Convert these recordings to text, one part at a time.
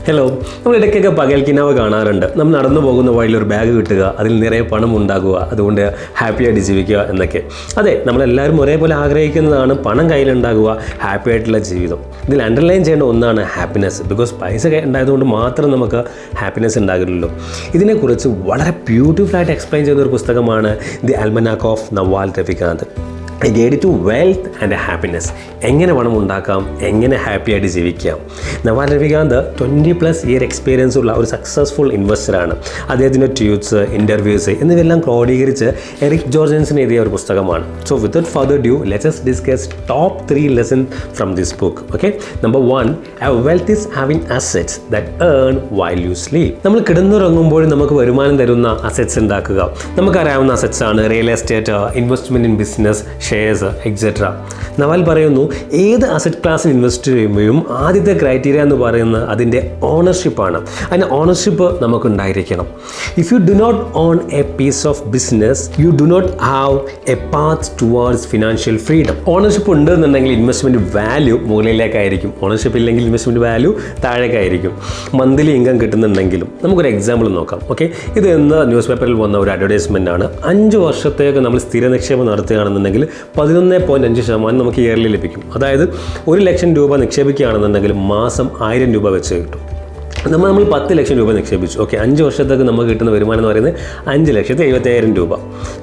Hello, നമ്മൾ ഇടയ്ക്കൊക്കെ പകൽക്കിനാവ് കാണാറുണ്ട്. നമ്മൾ നടന്നു പോകുന്ന വഴിയിൽ ഒരു ബാഗ് കിട്ടുക, അതിൽ നിറയെ പണം ഉണ്ടാകുക, അതുകൊണ്ട് ഹാപ്പിയായിട്ട് ജീവിക്കുക എന്നൊക്കെ. അതെ, നമ്മളെല്ലാവരും ഒരേപോലെ ആഗ്രഹിക്കുന്നതാണ് പണം കയ്യിലുണ്ടാകുക, ഹാപ്പി ആയിട്ടുള്ള ജീവിതം. ഇതിൽ അണ്ടർലൈൻ ചെയ്യേണ്ട ഒന്നാണ് ഹാപ്പിനെസ്. ബിക്കോസ് പൈസ ഉണ്ടായതുകൊണ്ട് മാത്രം നമുക്ക് ഹാപ്പിനെസ് ഉണ്ടാകില്ലല്ലോ. ഇതിനെക്കുറിച്ച് വളരെ ബ്യൂട്ടിഫുള്ളായിട്ട് എക്സ്പ്ലെയിൻ ചെയ്യുന്ന ഒരു പുസ്തകമാണ് the almanack of Naval Ravikant, a guide to wealth and happiness. എങ്ങനെ പണം ഉണ്ടാക്കാം, എങ്ങനെ ഹാപ്പി ആയിട്ട് ജീവിക്കാം. നവാൽ രവികാന്ത് 20+ ഇയർ എക്സ്പീരിയൻസ് ഉള്ള ഒരു സക്സസ്ഫുൾ ഇൻവെസ്റ്ററാണ്. അദ്ദേഹത്തിൻ്റെ ട്യൂട്ട്സ്, ഇൻ്റർവ്യൂസ് എന്നിവയെല്ലാം ക്രോഡീകരിച്ച് എറിക് ജോർജൻസിന് എഴുതിയ ഒരു പുസ്തകമാണ്. So without further due, let us discuss top 3 lesson from this book. Okay, number 1, a wealth is having assets that earn while you sleep. നമ്മൾ കിടന്നുറങ്ങുമ്പോൾ നമുക്ക് വരുമാനം തരുന്ന അസറ്റ്സ് ഉണ്ടാക്കുക. നമുക്കറിയാവുന്ന അസറ്റ്സ് ആണ് real estate, investment in business, shares etcetera. Naval പറയുന്നു, ഏത് asset ക്ലാസ്സിൽ ഇൻവെസ്റ്റ് ചെയ്യുമ്പോഴും ആദ്യത്തെ ക്രൈറ്റീരിയ എന്ന് പറയുന്നത് അതിൻ്റെ ഓണർഷിപ്പാണ്. അതിൻ്റെ ഓണർഷിപ്പ് നമുക്കുണ്ടായിരിക്കണം. If you do not own a piece of business, you do not have a path towards financial freedom. Ownership ഉണ്ടെന്നുണ്ടെങ്കിൽ ഇൻവെസ്റ്റ്മെൻറ്റ് വാല്യൂ മുകളിലേക്കായിരിക്കും, ഓണർഷിപ്പ് ഇല്ലെങ്കിൽ ഇൻവെസ്റ്റ്മെൻറ്റ് വാല്യൂ താഴേക്കായിരിക്കും. മന്ത്ലി ഇൻകം കിട്ടുന്നുണ്ടെങ്കിലും നമുക്കൊരു എക്സാമ്പിൾ നോക്കാം. ഓക്കെ, ഇത് ഇന്ന് ന്യൂസ് പേപ്പറിൽ വന്ന ഒരു അഡ്വർടൈസ്മെൻ്റ് ആണ്. 5 വർഷത്തേക്ക് നമ്മൾ സ്ഥിര നിക്ഷേപം നടത്തുകയാണെന്നുണ്ടെങ്കിൽ 11.5% നമുക്ക് ഇയർലി ലഭിക്കും. അതായത് 1 ലക്ഷം രൂപ നിക്ഷേപിക്കുകയാണെന്നുണ്ടെങ്കിൽ മാസം 1000 രൂപ വെച്ച് കിട്ടും. നമ്മൾ 10 ലക്ഷം രൂപ നിക്ഷേപിച്ചു. ഓക്കെ, 5 വർഷത്തേക്ക് നമുക്ക് കിട്ടുന്ന വരുമാനം എന്ന് പറയുന്നത് 5,75,000 രൂപ.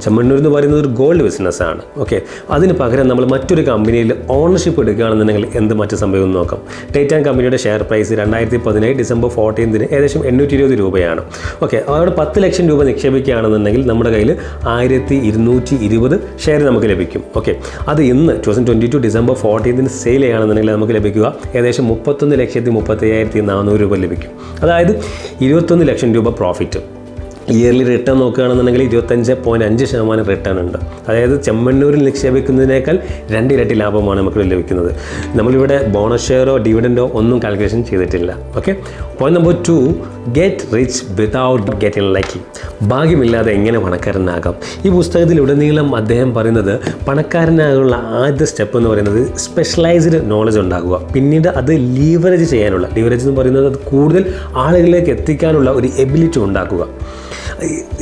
ചെമ്മണ്ണൂർ എന്ന് പറയുന്നത് ഒരു ഗോൾഡ് ബിസിനസ്സാണ്. ഓക്കെ, അതിന് പകരം നമ്മൾ മറ്റൊരു കമ്പനിയിൽ ഓണർഷിപ്പ് എടുക്കുകയാണെന്നുണ്ടെങ്കിൽ എന്ത് മറ്റ് സംഭവം നോക്കാം. ടൈറ്റാൻ കമ്പനിയുടെ ഷെയർ പ്രൈസ് 2017 ഡിസംബർ 14 ഏകദേശം 820 രൂപയാണ്. ഓക്കെ, അവിടെ 10 ലക്ഷം രൂപ നിക്ഷേപിക്കുകയാണെന്നുണ്ടെങ്കിൽ നമ്മുടെ കയ്യിൽ 1220 ഷെയർ നമുക്ക് ലഭിക്കും. ഓക്കെ, അത് ഇന്ന് 2022 ഡിസംബർ 14 സെയിൽ ചെയ്യുകയാണെന്നുണ്ടെങ്കിൽ നമുക്ക് ലഭിക്കുക ഏകദേശം 31,35,400 രൂപ ലഭിക്കും. അതായത് 21 ലക്ഷം രൂപ പ്രോഫിറ്റ്. ഇയർലി റിട്ടേൺ നോക്കുകയാണെന്നുണ്ടെങ്കിൽ 25.5% റിട്ടേൺ ഉണ്ട്. അതായത് ചെമ്മണ്ണൂരിൽ നിക്ഷേപിക്കുന്നതിനേക്കാൾ 2 ഇരട്ടി ലാഭമാണ് നമുക്ക് ലഭിക്കുന്നത്. നമ്മളിവിടെ ബോണസ് ഷെയറോ ഡിവിഡൻഡോ ഒന്നും കാൽക്കുലേഷൻ ചെയ്തിട്ടില്ല. Okay, point number 2, get rich without getting lucky. ഭാഗ്യമില്ലാതെ എങ്ങനെ പണക്കാരനാകാം. ഈ പുസ്തകത്തിലുടനീളം അദ്ദേഹം പറയുന്നത് പണക്കാരനാകാനുള്ള ആദ്യ സ്റ്റെപ്പ് എന്ന് പറയുന്നത് സ്പെഷ്യലൈസ്ഡ് നോളജ് ഉണ്ടാകുക, പിന്നീട് അത് ലീവറേജ് ചെയ്യാനുള്ള, ലീവറേജ് എന്ന് പറയുന്നത് അത് കൂടുതൽ ആളുകളിലേക്ക് എത്തിക്കാനുള്ള ഒരു എബിലിറ്റി ഉണ്ടാക്കുക.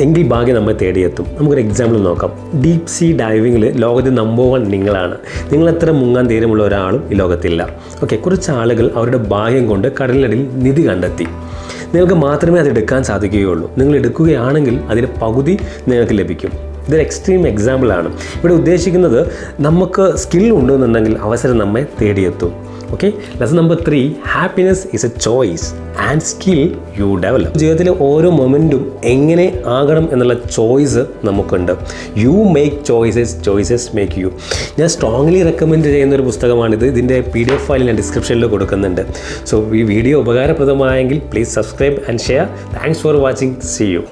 എങ്കിൽ ഭാഗ്യം നമ്മെ തേടിയെത്തും. നമുക്കൊരു എക്സാമ്പിൾ നോക്കാം. ഡീപ് സീ ഡൈവിങ്ങിൽ ലോകത്ത് നമ്പർ 1 നിങ്ങളാണ്. നിങ്ങളെത്ര മുങ്ങാൻ ധൈര്യമുള്ള ഒരാളും ഈ ലോകത്തില്ല. ഓക്കെ, കുറച്ച് ആളുകൾ അവരുടെ ഭാഗ്യം കൊണ്ട് കടലിനടിയിൽ നിധി കണ്ടെത്തി. നിങ്ങൾക്ക് മാത്രമേ അത് എടുക്കാൻ സാധിക്കുകയുള്ളൂ. നിങ്ങൾ എടുക്കുകയാണെങ്കിൽ അതിൻ്റെ പകുതി നിങ്ങൾക്ക് ലഭിക്കും. ഇതൊരു എക്സ്ട്രീം എക്സാമ്പിളാണ്. ഇവിടെ ഉദ്ദേശിക്കുന്നത് നമുക്ക് സ്കിൽ ഉണ്ടെന്നുണ്ടെങ്കിൽ അവസരം നമ്മെ തേടിയെത്തും. Okay, lesson number 3, happiness is a choice and skill you develop. ജീവിതത്തിലെ ഓരോ മൊമെൻറ്റും എങ്ങനെ ആകണം എന്നുള്ള ചോയ്സ് നമുക്കുണ്ട്. You make choices make you. ഞാൻ സ്ട്രോങ്ലി റെക്കമെൻഡ് ചെയ്യുന്ന ഒരു പുസ്തകമാണിത്. ഇതിൻ്റെ PDF ഫയൽ ഞാൻ ഡിസ്ക്രിപ്ഷനിൽ കൊടുക്കുന്നുണ്ട്. സോ ഈ വീഡിയോ ഉപകാരപ്രദമായെങ്കിൽ please subscribe and share. Thanks for watching. See U.